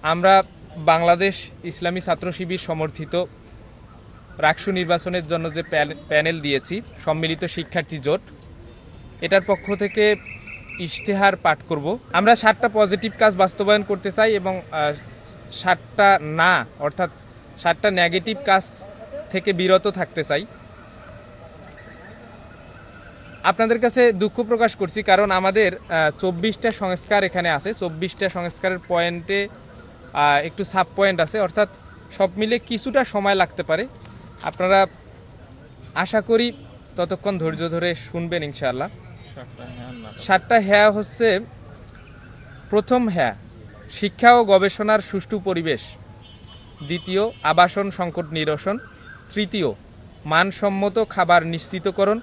আমরা বাংলাদেশ ইসলামী ছাত্র শিবির সমর্থিত রাকসু নির্বাচনের জন্য যে প্যানেল দিয়েছি, সম্মিলিত শিক্ষার্থী জোট, এটার পক্ষ থেকে ইশতেহার পাঠ করব। আমরা 7টা পজিটিভ কাজ বাস্তবায়ন করতে চাই এবং 7টা না অর্থাৎ 7টা নেগেটিভ কাজ থেকে বিরত থাকতে চাই। আপনাদের কাছে দুঃখ প্রকাশ করছি, কারণ আমাদের 24টা সংস্কার এখানে আছে। 24টা সংস্কারের পয়েন্টে একটু সাব পয়েন্ট আছে, অর্থাৎ সব মিলে কিছুটা সময় লাগতে পারে। আপনারা আশা করি ততক্ষণ ধৈর্য ধরে শুনবেন ইনশাআল্লাহ। 7টা হ্যাঁ হচ্ছে: প্রথম হ্যাঁ, শিক্ষা ও গবেষণার সুষ্ঠু পরিবেশ। দ্বিতীয়, আবাসন সংকট নিরসন। তৃতীয়, মানসম্মত খাবার নিশ্চিতকরণ।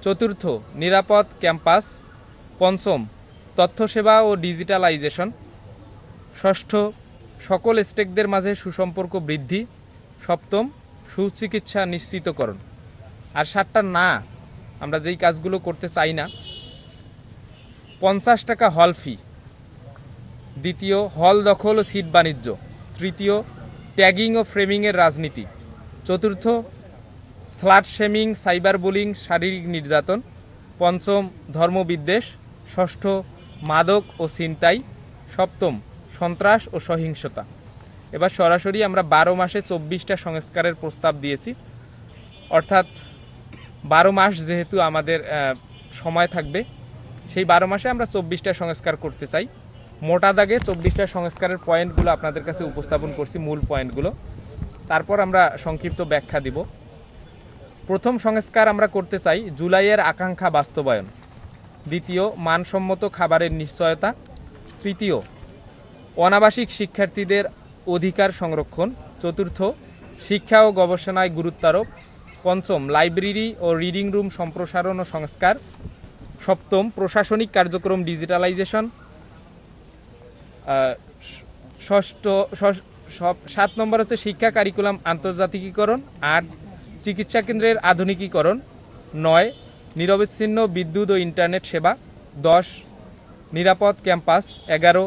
চতুর্থ, নিরাপদ ক্যাম্পাস। পঞ্চম, তথ্যসেবা ও ডিজিটালাইজেশন। ষষ্ঠ, সকল স্টেকদের মাঝে সুসম্পর্ক বৃদ্ধি। সপ্তম, সুচিকিৎসা নিশ্চিতকরণ। আর 7টা না, আমরা যেই কাজগুলো করতে চাই না: 50 টাকা হল ফি। দ্বিতীয়, হল দখল ও সিট বাণিজ্য। তৃতীয়, ট্যাগিং ও ফ্রেমিংয়ের রাজনীতি। চতুর্থ, স্লাট শেমিং, সাইবার বুলিং, শারীরিক নির্যাতন। পঞ্চম, ধর্মবিদ্বেষ। ষষ্ঠ, মাদক ও ছিনতাই। সপ্তম, সন্ত্রাস ও সহিংসতা। এবার সরাসরি আমরা 12 মাসে 24টা সংস্কারের প্রস্তাব দিয়েছি, অর্থাৎ 12 মাস যেহেতু আমাদের সময় থাকবে, সেই 12 মাসে আমরা 24টা সংস্কার করতে চাই। মোটা দাগে 24টা সংস্কারের পয়েন্টগুলো আপনাদের কাছে উপস্থাপন করছি, মূল পয়েন্টগুলো। তারপর আমরা সংক্ষিপ্ত ব্যাখ্যা দিব। প্রথম সংস্কার আমরা করতে চাই জুলাইয়ের আকাঙ্ক্ষা বাস্তবায়ন। দ্বিতীয়, মানসম্মত খাবারের নিশ্চয়তা। তৃতীয়, অনাবাসিক শিক্ষার্থীদের অধিকার সংরক্ষণ। চতুর্থ, শিক্ষা ও গবেষণায় গুরুত্বারোপ। পঞ্চম, লাইব্রেরি ও রিডিং রুম সম্প্রসারণ ও সংস্কার। সপ্তম, প্রশাসনিক কার্যক্রম ডিজিটালাইজেশন। ষষ্ঠ 7 নম্বর হচ্ছে শিক্ষা কারিকুলাম আন্তর্জাতিকীকরণ। 8, চিকিৎসা কেন্দ্রের আধুনিকীকরণ। 9, নিরবচ্ছিন্ন বিদ্যুৎ ও ইন্টারনেট সেবা। 10, নিরাপদ ক্যাম্পাস। 11,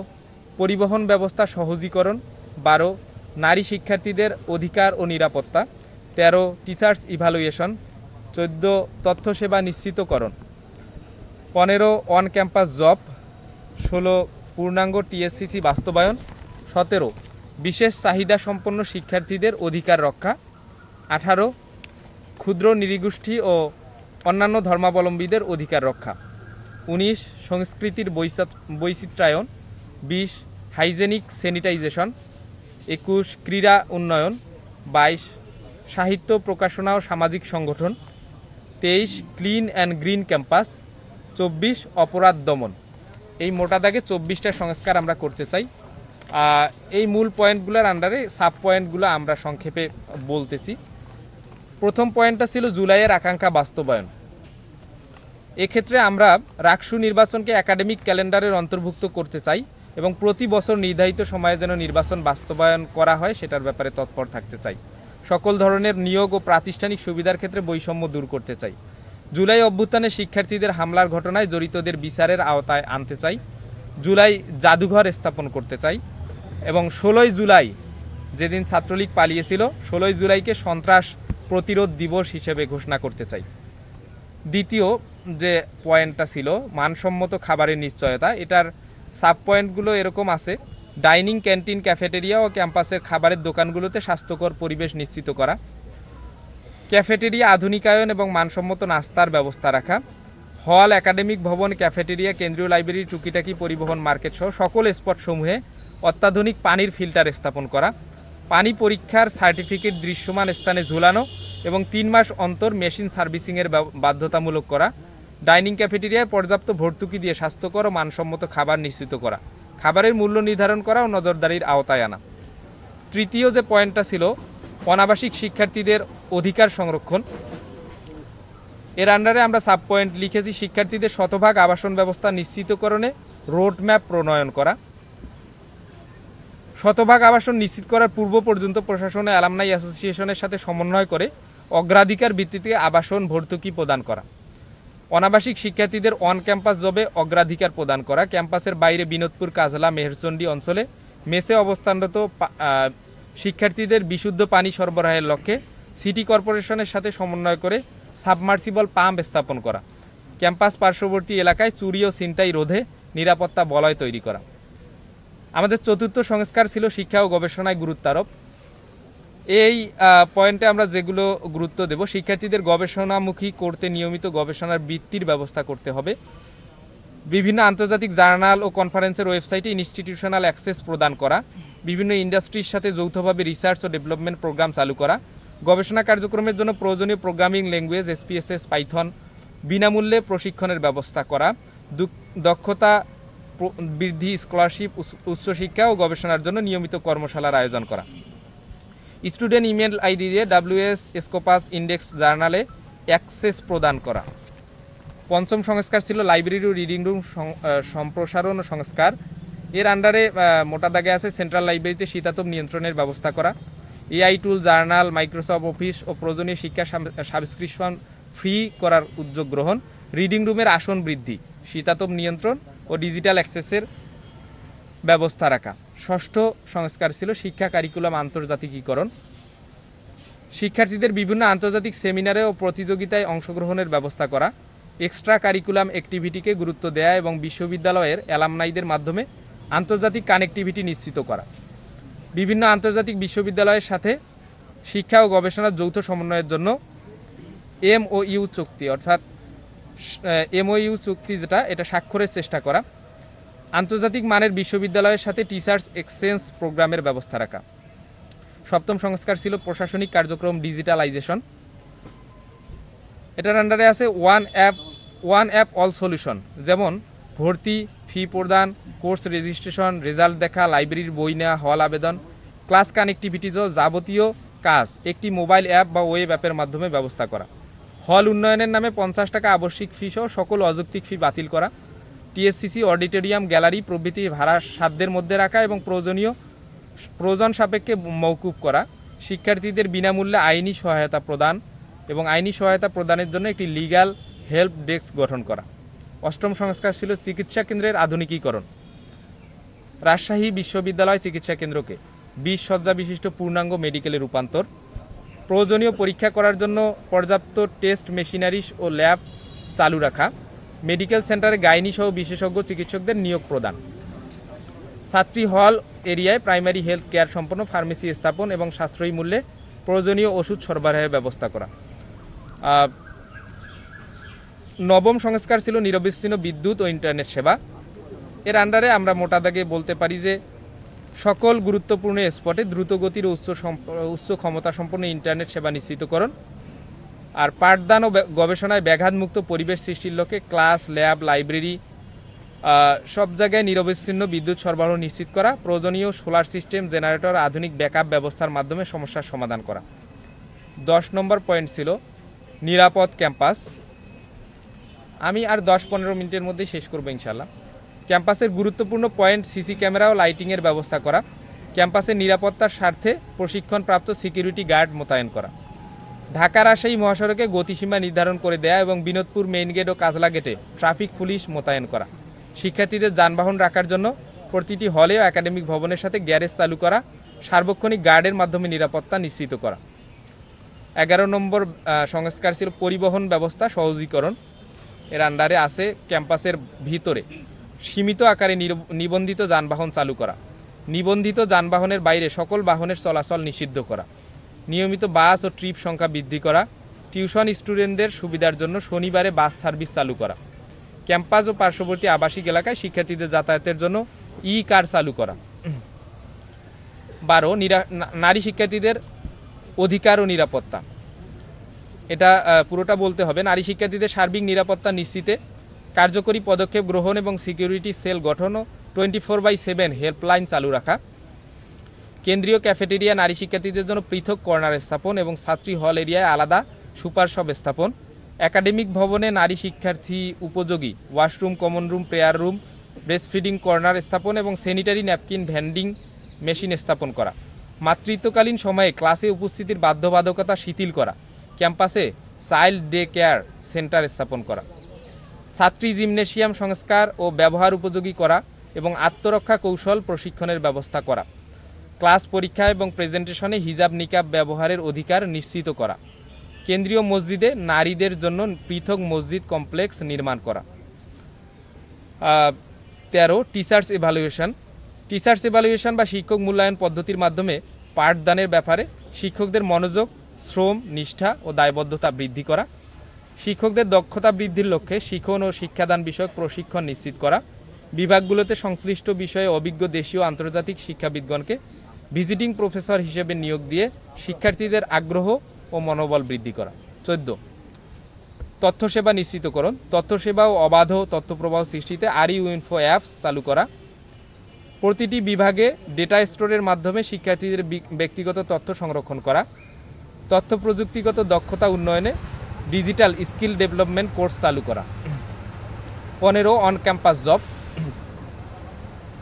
পরিবহন ব্যবস্থা সহজীকরণ। 12, নারী শিক্ষার্থীদের অধিকার ও নিরাপত্তা। 13, টিচার্স ইভ্যালুয়েশন। 14, তথ্যসেবা নিশ্চিতকরণ। 15, অন ক্যাম্পাস জব। 16, পূর্ণাঙ্গ টিএসসিসি বাস্তবায়ন। 17, বিশেষ চাহিদা সম্পন্ন শিক্ষার্থীদের অধিকার রক্ষা। 18, ক্ষুদ্র নৃগোষ্ঠী ও অন্যান্য ধর্মাবলম্বীদের অধিকার রক্ষা। 19, সংস্কৃতির বৈচিত্র্যায়ন। 20, হাইজেনিক স্যানিটাইজেশন। 21, ক্রীড়া উন্নয়ন। 22, সাহিত্য প্রকাশনা ও সামাজিক সংগঠন। 23, ক্লিন অ্যান্ড গ্রিন ক্যাম্পাস। 24, অপরাধ দমন। এই মোটা দাগে 24টা সংস্কার আমরা করতে চাই। এই মূল পয়েন্টগুলোর আন্ডারে সাব পয়েন্টগুলো আমরা সংক্ষেপে বলতেছি। প্রথম পয়েন্টটা ছিল জুলাইয়ের আকাঙ্ক্ষা বাস্তবায়ন। এক্ষেত্রে আমরা রাকসু নির্বাচনকে একাডেমিক ক্যালেন্ডারের অন্তর্ভুক্ত করতে চাই এবং প্রতি বছর নির্ধারিত সময়ে যেন নির্বাচন বাস্তবায়ন করা হয় সেটার ব্যাপারে তৎপর থাকতে চাই। সকল ধরনের নিয়োগ ও প্রাতিষ্ঠানিক সুবিধার ক্ষেত্রে বৈষম্য দূর করতে চাই। জুলাই অভ্যুত্থানে শিক্ষার্থীদের হামলার ঘটনায় জড়িতদের বিচারের আওতায় আনতে চাই। জুলাই জাদুঘর স্থাপন করতে চাই এবং 16ই জুলাই, যেদিন ছাত্রলীগ পালিয়েছিল, 16ই জুলাইকে সন্ত্রাস প্রতিরোধ দিবস হিসেবে ঘোষণা করতে চাই। দ্বিতীয় যে পয়েন্টটা ছিল মানসম্মত খাবারের নিশ্চয়তা, এটার সাব পয়েন্টগুলো এরকম আছে: ডাইনিং, ক্যান্টিন, ক্যাফেটেরিয়া ও ক্যাম্পাসের খাবারের দোকানগুলোতে স্বাস্থ্যকর পরিবেশ নিশ্চিত করা। ক্যাফেটেরিয়া আধুনিকায়ন এবং মানসম্মত নাস্তার ব্যবস্থা রাখা। হল, একাডেমিক ভবন, ক্যাফেটেরিয়া, কেন্দ্রীয় লাইব্রেরি, টুকিটাকি পরিবহন মার্কেট সহ সকল স্পটসমূহে অত্যাধুনিক পানির ফিল্টার স্থাপন করা। পানি পরীক্ষার সার্টিফিকেট দৃশ্যমান স্থানে ঝুলানো এবং 3 মাস অন্তর মেশিন সার্ভিসিংয়ের বাধ্যতামূলক করা। ডাইনিং ক্যাফেটেরিয়ায় পর্যাপ্ত ভর্তুকি দিয়ে স্বাস্থ্যকর ও মানসম্মত খাবার নিশ্চিত করা। খাবারের মূল্য নির্ধারণ করা ও নজরদারির আওতায় আনা। তৃতীয় যে পয়েন্টটা ছিল অনাবাসিক শিক্ষার্থীদের অধিকার সংরক্ষণ। এর আন্ডারে আমরা সাব পয়েন্ট লিখেছি: শিক্ষার্থীদের শতভাগ আবাসন ব্যবস্থা নিশ্চিতকরণে রোডম্যাপ প্রণয়ন করা। শতভাগ আবাসন নিশ্চিত করার পূর্ব পর্যন্ত প্রশাসন ও অ্যালামনাই অ্যাসোসিয়েশনের সাথে সমন্বয় করে অগ্রাধিকার ভিত্তিতে আবাসন ভর্তুকি প্রদান করা। অনাবাসিক শিক্ষার্থীদের অন ক্যাম্পাস জবে অগ্রাধিকার প্রদান করা। ক্যাম্পাসের বাইরে বিনোদপুর, কাজলা, মেহেরচণ্ডী অঞ্চলে মেসে অবস্থানরত শিক্ষার্থীদের বিশুদ্ধ পানি সরবরাহের লক্ষ্যে সিটি কর্পোরেশনের সাথে সমন্বয় করে সাবমার্সিবল পাম্প স্থাপন করা। ক্যাম্পাস পার্শ্ববর্তী এলাকায় চুরি ও ছিনতাই রোধে নিরাপত্তা বলয় তৈরি করা। আমাদের চতুর্থ সংস্কার ছিল শিক্ষা ও গবেষণায় গুরুত্ব আরোপ। এই পয়েন্টে আমরা যেগুলো গুরুত্ব দেব, শিক্ষার্থীদের গবেষণামুখী করতে নিয়মিত গবেষণার বৃত্তির ব্যবস্থা করতে হবে। বিভিন্ন আন্তর্জাতিক জার্নাল ও কনফারেন্সের ওয়েবসাইটে ইনস্টিটিউশনাল অ্যাক্সেস প্রদান করা। বিভিন্ন ইন্ডাস্ট্রির সাথে যৌথভাবে রিসার্চ ও ডেভেলপমেন্ট প্রোগ্রাম চালু করা। গবেষণা কার্যক্রমের জন্য প্রয়োজনীয় প্রোগ্রামিং ল্যাঙ্গুয়েজ SPSS, পাইথন বিনামূল্যে প্রশিক্ষণের ব্যবস্থা করা। দক্ষতা বৃদ্ধি, স্কলারশিপ, উচ্চশিক্ষা ও গবেষণার জন্য নিয়মিত কর্মশালার আয়োজন করা। স্টুডেন্ট ইমেল আইডি দিয়ে WS স্কোপাস ইন্ডেক্স জার্নালে অ্যাক্সেস প্রদান করা। পঞ্চম সংস্কার ছিল লাইব্রেরি ও রিডিং রুম সম্প্রসারণ ও সংস্কার। এর আন্ডারে মোটা দাগে আছে সেন্ট্রাল লাইব্রেরিতে শীতাতপ নিয়ন্ত্রণের ব্যবস্থা করা, AI টুল, জার্নাল, মাইক্রোসফট অফিস ও প্রয়োজনীয় শিক্ষা সাবস্ক্রিপশন ফ্রি করার উদ্যোগ গ্রহণ, রিডিং রুমের আসন বৃদ্ধি, শীতাতপ নিয়ন্ত্রণ ও ডিজিটাল অ্যাক্সেসের ব্যবস্থা রাখা। ষষ্ঠ সংস্কার ছিল শিক্ষা কারিকুলাম আন্তর্জাতিকীকরণ। শিক্ষার্থীদের বিভিন্ন আন্তর্জাতিক সেমিনারে ও প্রতিযোগিতায় অংশগ্রহণের ব্যবস্থা করা, এক্সট্রা কারিকুলাম অ্যাক্টিভিটিকে গুরুত্ব দেয়া এবং বিশ্ববিদ্যালয়ের অ্যালামনাইদের মাধ্যমে আন্তর্জাতিক কানেক্টিভিটি নিশ্চিত করা। বিভিন্ন আন্তর্জাতিক বিশ্ববিদ্যালয়ের সাথে শিক্ষা ও গবেষণার যৌথ সমন্বয়ের জন্য MOU চুক্তি, অর্থাৎ MOU চুক্তি যেটা, এটা স্বাক্ষরের চেষ্টা করা। আন্তর্জাতিক মানের বিশ্ববিদ্যালয়ের সাথে টিচার্স এক্সচেঞ্জ প্রোগ্রামের ব্যবস্থা রাখা। সপ্তম সংস্কার ছিল প্রশাসনিক কার্যক্রম ডিজিটালাইজেশন। এটার আন্ডারে আছে ওয়ান অ্যাপ অল সলিউশন, যেমন ভর্তি, ফি প্রদান, কোর্স রেজিস্ট্রেশন, রেজাল্ট দেখা, লাইব্রেরির বই নেওয়া, হল আবেদন, ক্লাস কানেক্টিভিটি সহ যাবতীয় কাজ একটি মোবাইল অ্যাপ বা ওয়েব অ্যাপের মাধ্যমে ব্যবস্থা করা। হল উন্নয়নের নামে 50 টাকা আবশ্যিক ফি সহ সকল অযৌক্তিক ফি বাতিল করা। TSCC, অডিটোরিয়াম, গ্যালারি প্রভৃতি ভাড়া সাধ্যের মধ্যে রাখা এবং প্রয়োজন সাপেক্ষে মওকুফ করা। শিক্ষার্থীদের বিনামূল্যে আইনি সহায়তা প্রদান এবং আইনি সহায়তা প্রদানের জন্য একটি লিগ্যাল হেল্প ডেস্ক গঠন করা। অষ্টম সংস্কার ছিল চিকিৎসা কেন্দ্রের আধুনিকীকরণ। রাজশাহী বিশ্ববিদ্যালয় চিকিৎসা কেন্দ্রকে 20 শয্যা বিশিষ্ট পূর্ণাঙ্গ মেডিকেলে রূপান্তর। প্রয়োজনীয় পরীক্ষা করার জন্য পর্যাপ্ত টেস্ট মেশিনারিজ ও ল্যাব চালু রাখা। মেডিকেল সেন্টারে গাইনি সহ বিশেষজ্ঞ চিকিৎসকদের নিয়োগ প্রদান। ছাত্রী হল এরিয়ায় প্রাইমারি হেলথ কেয়ার সম্পন্ন ফার্মেসি স্থাপন এবং সাশ্রয়ী মূল্যে প্রয়োজনীয় ওষুধ সরবরাহের ব্যবস্থা করা। নবম সংস্কার ছিল নিরবিচ্ছিন্ন বিদ্যুৎ ও ইন্টারনেট সেবা। এর আন্ডারে আমরা মোটা দাগে বলতে পারি যে সকল গুরুত্বপূর্ণ স্পটে দ্রুতগতির উচ্চ ক্ষমতা সম্পন্ন ইন্টারনেট সেবা নিশ্চিতকরণ। আর পাঠদান ও গবেষণায় ব্যাঘাতমুক্ত পরিবেশ সৃষ্টির লক্ষ্যে ক্লাস, ল্যাব, লাইব্রেরি সব জায়গায় নিরবিচ্ছিন্ন বিদ্যুৎ সরবরাহ নিশ্চিত করা। প্রয়োজনীয় সোলার সিস্টেম, জেনারেটর, আধুনিক ব্যাকআপ ব্যবস্থার মাধ্যমে সমস্যার সমাধান করা। 10 নম্বর পয়েন্ট ছিল নিরাপদ ক্যাম্পাস। আমি আর 10-15 মিনিটের মধ্যেই শেষ করবো ইনশাল্লাহ। ক্যাম্পাসের গুরুত্বপূর্ণ পয়েন্ট সিসি ক্যামেরা ও লাইটিংয়ের ব্যবস্থা করা। ক্যাম্পাসের নিরাপত্তার স্বার্থে প্রশিক্ষণপ্রাপ্ত সিকিউরিটি গার্ড মোতায়েন করা। ঢাকা রাজশাহী মহাসড়কে গতিসীমা নির্ধারণ করে দেয়া এবং বিনোদপুর মেইন গেট ও কাজলা গেটে ট্রাফিক পুলিশ মোতায়েন করা। শিক্ষার্থীদের যানবাহন রাখার জন্য প্রতিটি হলে ও একাডেমিক ভবনের সাথে গ্যারেজ চালু করা। সার্বক্ষণিক গার্ডের মাধ্যমে নিরাপত্তা নিশ্চিত করা। 11 নম্বর সংস্কার ছিল পরিবহন ব্যবস্থা সহজীকরণ। এর আন্ডারে আছে ক্যাম্পাসের ভিতরে সীমিত আকারে নিবন্ধিত যানবাহন চালু করা। নিবন্ধিত যানবাহনের বাইরে সকল বাহনের চলাচল নিষিদ্ধ করা। নিয়মিত বাস ও ট্রিপ সংখ্যা বৃদ্ধি করা। টিউশন স্টুডেন্টদের সুবিধার জন্য শনিবারে বাস সার্ভিস চালু করা। ক্যাম্পাস ও পার্শ্ববর্তী আবাসিক এলাকায় শিক্ষার্থীদের যাতায়াতের জন্য কার চালু করা। 12 নারী শিক্ষার্থীদের অধিকার ও নিরাপত্তা। এটা পুরোটা বলতে হবে। নারী শিক্ষার্থীদের সার্বিক নিরাপত্তা নিশ্চিতে কার্যকরী পদক্ষেপ গ্রহণ এবং সিকিউরিটি সেল গঠন ও 24/7 হেল্পলাইন চালু রাখা। কেন্দ্রীয় ক্যাফেটেরিয়া নারী শিক্ষার্থীদের জন্য পৃথক কর্নার স্থাপন এবং ছাত্রী হল এরিয়ায় আলাদা সুপার শপ স্থাপন। একাডেমিক ভবনে নারী শিক্ষার্থী উপযোগী washroom, common room, prayer room, breastfeeding corner স্থাপন এবং স্যানিটারি ন্যাপকিন ভেন্ডিং মেশিন স্থাপন করা। মাতৃত্বকালীন সময়ে ক্লাসে উপস্থিতির বাধ্যবাধকতা শিথিল করা। ক্যাম্পাসে চাইল্ড ডে কেয়ার সেন্টার স্থাপন করা। ছাত্রী জিমনেশিয়াম সংস্কার ও ব্যবহার উপযোগী করা। এবং আত্মরক্ষা কৌশল প্রশিক্ষণের ব্যবস্থা করা। ক্লাস পরীক্ষা এবং প্রেজেন্টেশনে হিজাব নিকাব ব্যবহারের অধিকার নিশ্চিত করা। কেন্দ্রীয় মসজিদে নারীদের জন্য পৃথক মসজিদ কমপ্লেক্স নির্মাণ করা। 13 টিচার্স এভালুয়েশন বা শিক্ষক মূল্যায়ন পদ্ধতির মাধ্যমে পাঠদানের ব্যাপারে শিক্ষকদের মনোযোগ, শ্রম, নিষ্ঠা ও দায়বদ্ধতা বৃদ্ধি করা। শিক্ষকদের দক্ষতা বৃদ্ধির লক্ষ্যে শিক্ষণ ও শিক্ষাদান বিষয়ক প্রশিক্ষণ নিশ্চিত করা। বিভাগগুলোতে সংশ্লিষ্ট বিষয়ে অভিজ্ঞ দেশীয় ও আন্তর্জাতিক শিক্ষাবিদগণকে ভিজিটিং প্রফেসর হিসেবে নিয়োগ দিয়ে শিক্ষার্থীদের আগ্রহ ও মনোবল বৃদ্ধি করা। 14 তথ্যসেবা নিশ্চিতকরণ। তথ্যসেবা ও অবাধ তথ্যপ্রবাহ সৃষ্টিতে ইনফো অ্যাপস চালু করা। প্রতিটি বিভাগে ডেটা স্টোরের মাধ্যমে শিক্ষার্থীদের ব্যক্তিগত তথ্য সংরক্ষণ করা। তথ্য প্রযুক্তিগত দক্ষতা উন্নয়নে ডিজিটাল স্কিল ডেভেলপমেন্ট কোর্স চালু করা। 15 অন ক্যাম্পাস জব।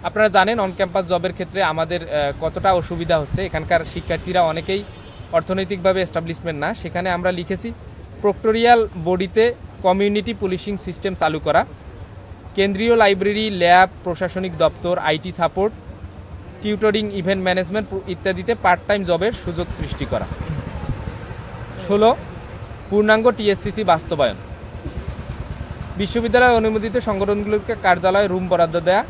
আপনারা জানেন অন ক্যাম্পাস জবের ক্ষেত্রে আমাদের কতটা অসুবিধা হচ্ছে। এখানকার শিক্ষার্থীরা অনেকেই অর্থনৈতিকভাবে এস্টাবলিশমেন্ট না। সেখানে আমরা লিখেছি প্রক্টোরিয়াল বডিতে কমিউনিটি পুলিশিং সিস্টেম চালু করা। কেন্দ্রীয় লাইব্রেরি, ল্যাব, প্রশাসনিক দপ্তর, IT support, tutoring, event management ইত্যাদিতে পার্ট টাইম জবের সুযোগ সৃষ্টি করা। 16 পূর্ণাঙ্গ টিএসসিসি বাস্তবায়ন। বিশ্ববিদ্যালয় অনুমোদিত সংগঠনগুলোকে কার্যালয় রুম বরাদ্দ দেয়া।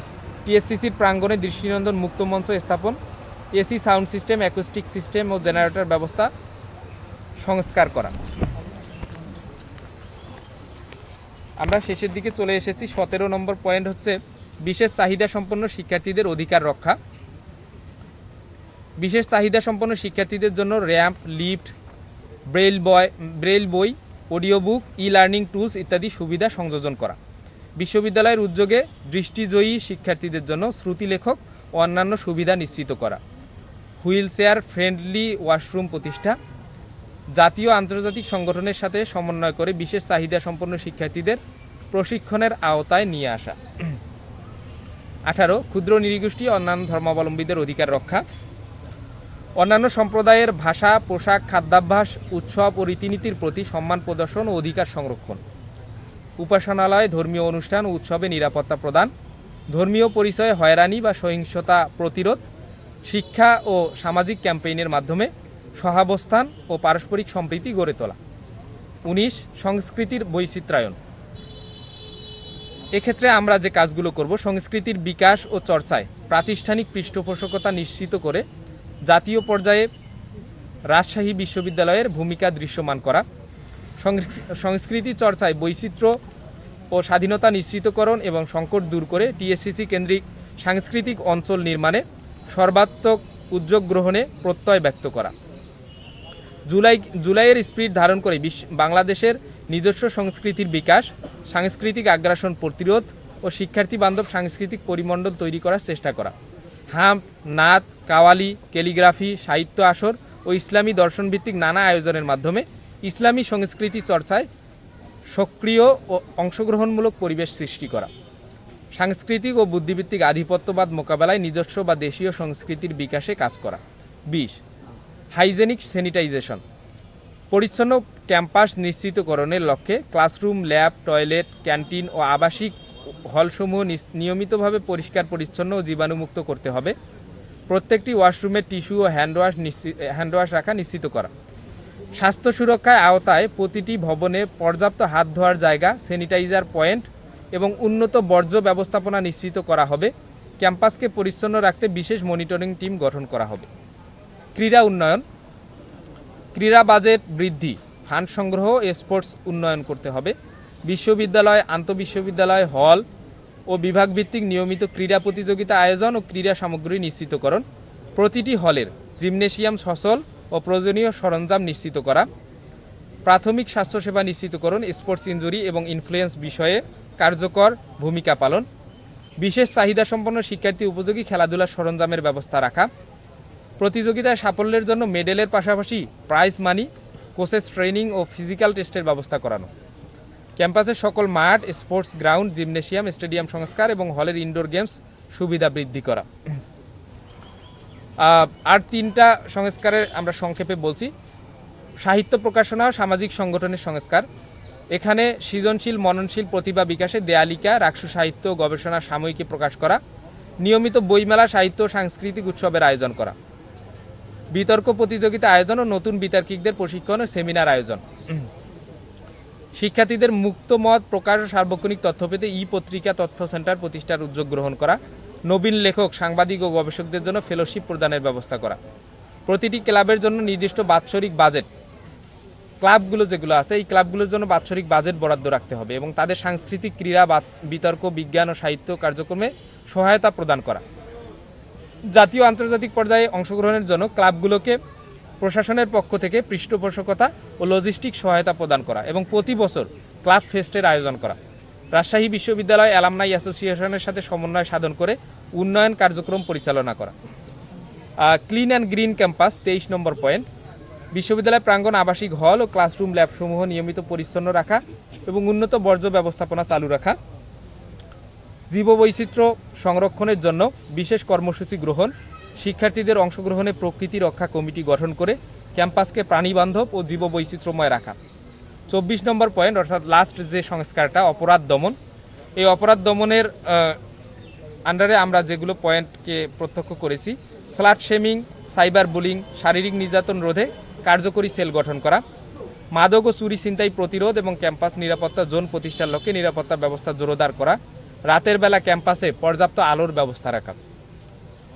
টিএসসিসির প্রাঙ্গণে দৃষ্টিনন্দন মুক্ত মঞ্চ স্থাপন। AC sound system, acoustic system ও জেনারেটর ব্যবস্থা সংস্কার করা। আমরা শেষের দিকে চলে এসেছি। 17 নম্বর পয়েন্ট হচ্ছে বিশেষ চাহিদা সম্পন্ন শিক্ষার্থীদের অধিকার রক্ষা। বিশেষ চাহিদা সম্পন্ন শিক্ষার্থীদের জন্য র্যাম্প, লিফট, ব্রেইল বই, অডিও বুক, লার্নিং টুলস ইত্যাদি সুবিধা সংযোজন করা। বিশ্ববিদ্যালয়ের উদ্যোগে দৃষ্টিজয়ী শিক্ষার্থীদের জন্য শ্রুতিলেখক ও অন্যান্য সুবিধা নিশ্চিত করা। হুইল চেয়ার ফ্রেন্ডলি ওয়াশরুম প্রতিষ্ঠা। জাতীয় আন্তর্জাতিক সংগঠনের সাথে সমন্বয় করে বিশেষ চাহিদা সম্পন্ন শিক্ষার্থীদের প্রশিক্ষণের আওতায় নিয়ে আসা। 18 ক্ষুদ্র নৃগোষ্ঠী অন্যান্য ধর্মাবলম্বীদের অধিকার রক্ষা। অন্যান্য সম্প্রদায়ের ভাষা, পোশাক, খাদ্যাভ্যাস, উৎসব ও রীতিনীতির প্রতি সম্মান প্রদর্শন ও অধিকার সংরক্ষণ। উপাসনালয়, ধর্মীয় অনুষ্ঠান ও উৎসবে নিরাপত্তা প্রদান। ধর্মীয় পরিচয়ে হয়রানি বা সহিংসতা প্রতিরোধ। শিক্ষা ও সামাজিক ক্যাম্পেইনের মাধ্যমে সহাবস্থান ও পারস্পরিক সম্প্রীতি গড়ে তোলা। 19 সংস্কৃতির বৈচিত্র্যায়ন। এক্ষেত্রে আমরা যে কাজগুলো করব, সংস্কৃতির বিকাশ ও চর্চায় প্রাতিষ্ঠানিক পৃষ্ঠপোষকতা নিশ্চিত করে জাতীয় পর্যায়ে রাজশাহী বিশ্ববিদ্যালয়ের ভূমিকা দৃশ্যমান করা। সংস্কৃতি চর্চায় বৈচিত্র্য ও স্বাধীনতা নিশ্চিতকরণ এবং সংকট দূর করে টিএসসিসি কেন্দ্রিক সাংস্কৃতিক অঞ্চল নির্মাণে সর্বাত্মক উদ্যোগ গ্রহণে প্রত্যয় ব্যক্ত করা। জুলাইয়ের স্পিরিট ধারণ করে বাংলাদেশের নিজস্ব সংস্কৃতির বিকাশ, সাংস্কৃতিক আগ্রাসন প্রতিরোধ ও শিক্ষার্থী বান্ধব সাংস্কৃতিক পরিমণ্ডল তৈরি করার চেষ্টা করা। হাম্প, নাত, কাওয়ালি, ক্যালিগ্রাফি, সাহিত্য আসর ও ইসলামী দর্শনভিত্তিক নানা আয়োজনের মাধ্যমে ইসলামী সংস্কৃতি চর্চায় সক্রিয় ও অংশগ্রহণমূলক পরিবেশ সৃষ্টি করা। সাংস্কৃতিক ও বুদ্ধিভিত্তিক আধিপত্যবাদ মোকাবেলায় নিজস্ব বা দেশীয় সংস্কৃতির বিকাশে কাজ করা। 20 হাইজেনিক স্যানিটাইজেশন। পরিচ্ছন্ন ক্যাম্পাস নিশ্চিতকরণের লক্ষ্যে ক্লাসরুম, ল্যাব, টয়লেট, ক্যান্টিন ও আবাসিক হলসমূহ নিয়মিতভাবে পরিষ্কার পরিচ্ছন্ন ও জীবাণুমুক্ত করতে হবে। প্রত্যেকটি ওয়াশরুমে টিস্যু ও হ্যান্ডওয়াশ রাখা নিশ্চিত করা। স্বাস্থ্য সুরক্ষার আওতায় প্রতিটি ভবনে পর্যাপ্ত হাত ধোয়ার জায়গা, স্যানিটাইজার পয়েন্ট এবং উন্নত বর্জ্য ব্যবস্থাপনা নিশ্চিত করা হবে। ক্যাম্পাসকে পরিচ্ছন্ন রাখতে বিশেষ মনিটরিং টিম গঠন করা হবে। ক্রীড়া উন্নয়ন। ক্রীড়া বাজেট বৃদ্ধি, ফান্ড সংগ্রহ, স্পোর্টস উন্নয়ন করতে হবে। বিশ্ববিদ্যালয়, আন্তঃবিশ্ববিদ্যালয়, হল ও বিভাগভিত্তিক নিয়মিত ক্রীড়া প্রতিযোগিতা আয়োজন ও ক্রীড়া সামগ্রী নিশ্চিতকরণ। প্রতিটি হলের জিমনেশিয়াম সচল ও প্রয়োজনীয় সরঞ্জাম নিশ্চিত করা। প্রাথমিক স্বাস্থ্যসেবা নিশ্চিতকরণ, স্পোর্টস ইনজুরি এবং ইনফ্লুয়েন্স বিষয়ে কার্যকর ভূমিকা পালন। বিশেষ চাহিদা সম্পন্ন শিক্ষার্থী উপযোগী খেলাধুলার সরঞ্জামের ব্যবস্থা রাখা। প্রতিযোগিতায় সাফল্যের জন্য মেডেলের পাশাপাশি প্রাইজ মানি, কোচেস ট্রেনিং ও ফিজিক্যাল টেস্টের ব্যবস্থা করানো। ক্যাম্পাসের সকল মাঠ, স্পোর্টস গ্রাউন্ড, জিমনেশিয়াম, স্টেডিয়াম সংস্কার এবং হলের ইনডোর গেমস সুবিধা বৃদ্ধি করা। আর 3টা সংস্কারের আমরা সংক্ষেপে বলছি। সাহিত্য প্রকাশনা ও সামাজিক সংগঠনের সংস্কার। এখানে সৃজনশীল, মননশীল প্রতিভা বিকাশে দেয়ালিকা, রাকসু সাহিত্য, গবেষণা সাময়িকী প্রকাশ করা। নিয়মিত বইমেলা, সাহিত্য, সাংস্কৃতিক উৎসবের আয়োজন করা, বিতর্ক প্রতিযোগিতা আয়োজন ও নতুন বিতার্কিকদের প্রশিক্ষণ ও সেমিনার আয়োজন, শিক্ষার্থীদের মুক্ত মত প্রকাশ ও সার্বক্ষণিক তথ্য পেতে পত্রিকা তথ্য সেন্টার প্রতিষ্ঠার উদ্যোগ গ্রহণ করা, নবীন লেখক, সাংবাদিক ও গবেষকদের জন্য ফেলোশিপ প্রদানের ব্যবস্থা করা, প্রতিটি ক্লাবের জন্য নির্দিষ্ট বাৎসরিক বাজেট, ক্লাবগুলো যেগুলো আছে এই ক্লাবগুলোর জন্য বাৎসরিক বাজেট বরাদ্দ রাখতে হবে এবং তাদের সাংস্কৃতিক, ক্রীড়া, বিতর্ক, বিজ্ঞান ও সাহিত্য কার্যক্রমে সহায়তা প্রদান করা, জাতীয় আন্তর্জাতিক পর্যায়ে অংশগ্রহণের জন্য ক্লাবগুলোকে প্রশাসনের পক্ষ থেকে পৃষ্ঠপোষকতা ও লজিস্টিক সহায়তা প্রদান করা এবং প্রতি বছর ক্লাব ফেস্টের আয়োজন করা, রাজশাহী বিশ্ববিদ্যালয় অ্যালামনাই অ্যাসোসিয়েশনের সাথে সমন্বয় সাধন করে উন্নয়ন কার্যক্রম পরিচালনা করা। Clean and green campus 23 number point, বিশ্ববিদ্যালয় প্রাঙ্গণ, আবাসিক হল ও ক্লাসরুম, ল্যাবসমূহ নিয়মিত পরিচ্ছন্ন রাখা এবং উন্নত বর্জ্য ব্যবস্থাপনা চালু রাখা, জীববৈচিত্র্য সংরক্ষণের জন্য বিশেষ কর্মসূচি গ্রহণ, শিক্ষার্থীদের অংশগ্রহণে প্রকৃতি রক্ষা কমিটি গঠন করে ক্যাম্পাসকে প্রাণীবান্ধব ও জীববৈচিত্র্যময় রাখা। 24 নম্বর পয়েন্ট অর্থাৎ লাস্ট যে সংস্কারটা, অপরাধ দমন। এই অপরাধ দমনের আন্ডারে আমরা যেগুলো পয়েন্টকে প্রত্যক্ষ করেছি, স্লাট শেমিং, সাইবার বুলিং, শারীরিক নির্যাতন রোধে কার্যকরী সেল গঠন করা, মাদক ও চুরি ছিনতাই প্রতিরোধ এবং ক্যাম্পাস নিরাপত্তা জোন প্রতিষ্ঠার লক্ষ্যে নিরাপত্তা ব্যবস্থা জোরদার করা, রাতের বেলা ক্যাম্পাসে পর্যাপ্ত আলোর ব্যবস্থা রাখা,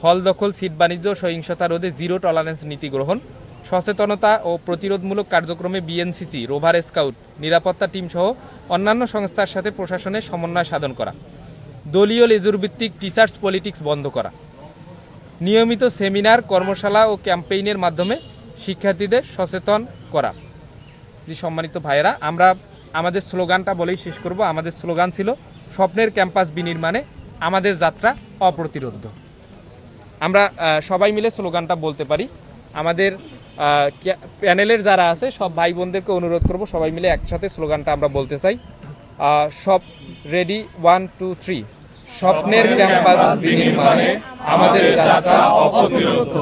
হল দখল, সিট বাণিজ্য, সহিংসতা রোধে জিরো টলারেন্স নীতি গ্রহণ, সচেতনতা ও প্রতিরোধমূলক কার্যক্রমে বিএনসিসি, রোভার স্কাউট, নিরাপত্তা টিম সহ অন্যান্য সংস্থার সাথে প্রশাসনের সমন্বয় সাধন করা, দলীয় লেজুরভিত্তিক টিচার্স পলিটিক্স বন্ধ করা, নিয়মিত সেমিনার, কর্মশালা ও ক্যাম্পেইনের মাধ্যমে শিক্ষার্থীদের সচেতন করা। জি সম্মানিত ভাইয়েরা, আমরা আমাদের স্লোগানটা বলেই শেষ করব। আমাদের স্লোগান ছিল স্বপ্নের ক্যাম্পাস বিনির্মাণে আমাদের যাত্রা অপ্রতিরোধ্য। আমরা সবাই মিলে স্লোগানটা বলতে পারি। আমাদের প্যানেলের যারা আছে সব ভাই বোনদেরকে অনুরোধ করব সবাই মিলে একসাথে স্লোগানটা আমরা বলতে চাই। সব রেডি, 1 2 3। স্বপ্নের ক্যাম্পাস বিনির্মাণে আমাদের যাত্রা অপ্রতিরোধ্য।